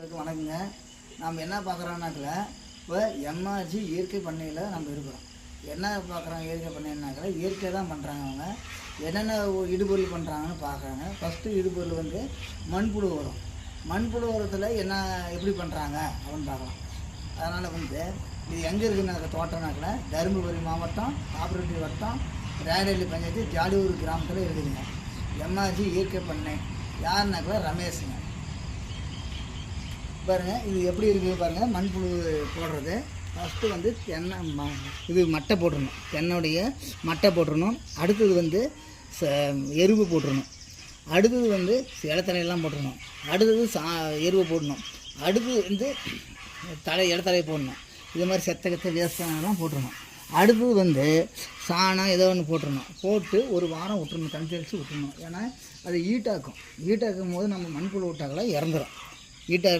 வணக்கங்க. நம்ம என்ன பார்க்குறோம்னாக்கல, இப்போ எம்ஆர்ஜி இயற்கை பண்ணையில் நம்ம இருக்கிறோம். என்ன பார்க்குறோம் இயற்கை பண்ணைன்னாக்கல, இயற்கை தான் பண்ணுறாங்க அவங்க. என்னென்ன இடுபொருள் பண்ணுறாங்கன்னு பார்க்குறாங்க. ஃபஸ்ட்டு இடுபொருள் வந்து மண்புழு உரம். மண்புழு உரத்தில் என்ன எப்படி பண்ணுறாங்க அப்படின்னு பார்க்கலாம். அதனால் வந்து இது எங்கே இருக்குதுனாக்க தோட்டம்னாக்கல, தருமபுரி மாவட்டம் ஆப்பரேட்டிவ் வட்டம் ரேடலி பஞ்சாயத்து ஜாலியூர் கிராமத்தில் இருக்குதுங்க. எம்ஆர்ஜி இயற்கை பண்ணை யாருனாக்கல ரமேஷுங்க. பாருங்கள் இது எப்படி இருக்குது பாருங்கள். மண்புழு போடுறது ஃபஸ்ட்டு வந்து தென்னை இது மட்டை போட்டுடணும். தென்னையுடைய மட்டை போட்டுடணும். அடுத்தது வந்து எருவு போட்டுடணும். அடுத்தது வந்து இலத்தலையெல்லாம் போட்டுடணும். அடுத்தது எருவை போடணும். அடுத்தது வந்து இலத்தலையை போடணும். இது மாதிரி செத்த வேஸ்டெல்லாம் போட்டுடணும். அடுத்தது வந்து சாணம் ஏதோ ஒன்று போட்டுடணும். போட்டு ஒரு வாரம் விட்டுறணும். தண்ணி தெளித்து விட்டுறணும். ஏன்னா அது ஈட்டாக்கும் போது நம்ம மண்புழு விட்டாக்கெல்லாம் இறந்துடும். ஈட்டாக